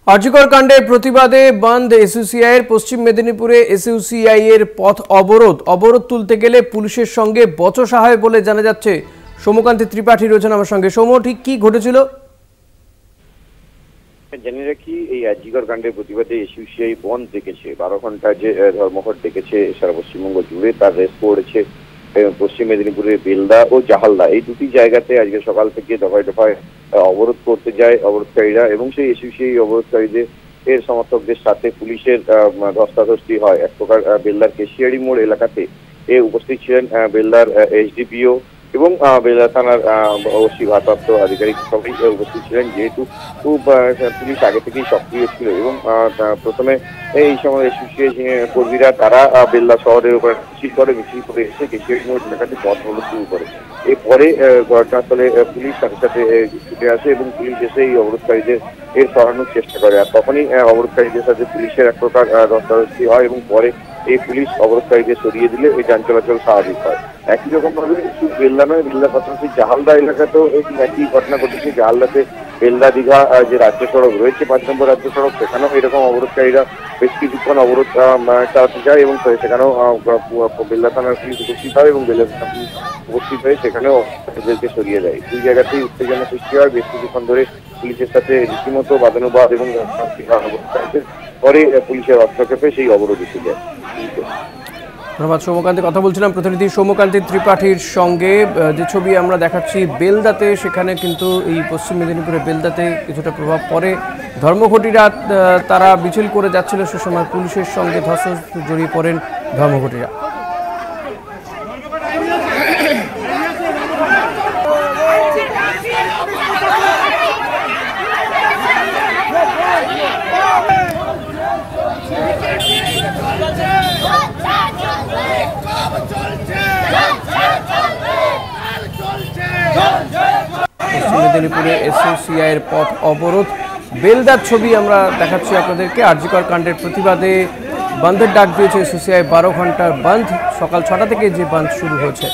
আরজিকর কাণ্ডের প্রতিবাদে বন্ধ এসইউসিআই এর পশ্চিম মেদিনীপুরে এসইউসিআই এর পথ অবরোধ তুলতে গেলে পুলিশের সঙ্গে বচসা হয় বলে জানা যাচ্ছে। সৌম্যকান্তি ত্রিপাঠী রয়েছেন আমার সঙ্গে। সৌম্য, ঠিক কি ঘটেছিল? জানি রাখি, এই আরজিকর কাণ্ডের প্রতিবাদে এসইউসিআই বন্ধ ডেকেছে। 12 ঘন্টা যে ধর্মঘট ডেকেছে সারা পশ্চিমবঙ্গ জুড়ে, তার রেস পড়েছে পশ্চিম মেদিনীপুরের বেলদা ও জাহালদা। এই দুটি জায়গাতে আজকে সকাল থেকে দফায় দফায় অবরোধ করতে যায় অবরোধকারীরা, এবং সেই এসইউসিআই অবরোধকারীদের এর সমর্থকদের সাথে পুলিশের ধস্তাধস্তি হয়। এক প্রকার বেলদার কেশিয়ারি মোড় এলাকাতে উপস্থিত ছিলেন বেলদার এসডিপিও এবং বেলদা থানার অবশ্যই ভারপ্রাপ্ত আধিকারিক সবাই উপস্থিত ছিলেন, যেহেতু পুলিশ আগে থেকেই সক্রিয় ছিল। এবং প্রথমে এই সময় এসইউসিআই কর্মীরা তারা বেলদা শহরের উপর মিছিল করে এসে কেশিয়ারি মোড় এলাকাতে পথ অবরোধ শুরু করে। এরপরে ঘটনাস্থলে পুলিশ সাথে সাথে ছুটে আসে এবং পুলিশ এসে এই অবরোধকারীদের সরানোর চেষ্টা করে। আর তখনই অবরোধকারীদের সাথে পুলিশের এক প্রকার ধস্তাধস্তি হয় এবং পরে এই পুলিশ অবরোধকারীদের সরিয়ে দিলে এই যান চলাচল স্বাভাবিক হয়। একই রকম ভাবে শুধু বেলদা নয়, বেলদা পাশাপাশি জাহালদা এলাকাতেও একই ঘটনা ঘটেছে। জাহালদাতে বেলদা দীঘা যে রাজ্য সড়ক রয়েছে, 5 নম্বর রাজ্য সড়ক, সেখানেও এরকম অবরোধকারীরা বেশ কিছুক্ষণ অবরোধ চালাতে যায় এবং সেখানেও বেলদা থানার পুলিশ উপস্থিত হয় এবং বেলদা থানা পুলিশ উপস্থিত হয়ে সেখানেও এদেরকে সরিয়ে দেয়। দুই জায়গাতেই উত্তেজনা সৃষ্টি হয়। বেশ কিছুক্ষণ ধরে পুলিশের সাথে রীতিমতো বাদানুবাদ এবং পরে পুলিশের হস্তক্ষেপে সেই অবরোধ উঠে যায়। ধন্যবাদ সৌম্যকান্তি। কথা বলছিলাম প্রতিনিধি সৌম্যকান্তি ত্রিপাঠীর সঙ্গে। যে ছবি আমরা দেখাচ্ছি বেলদাতে, সেখানে কিন্তু এই পশ্চিম মেদিনীপুরে বেলদাতে কিছুটা প্রভাব পড়ে। ধর্মঘটীরা তারা মিছিল করে যাচ্ছিল, সে সময় পুলিশের সঙ্গে ধস্তাধস্তিতে জড়িয়ে পড়েন ধর্মঘটীরা। পশ্চিম মেদিনীপুরে এসইউসিআই এর পথ অবরোধ। বেলদার ছবি আমরা দেখাচ্ছি আপনাদেরকে। আরজিকর কাণ্ডের প্রতিবাদে বন্ধের ডাক দিয়েছে এসইউসিআই। 12 ঘন্টার বন্ধ, সকাল 6টা থেকে যে বন্ধ শুরু হয়েছে।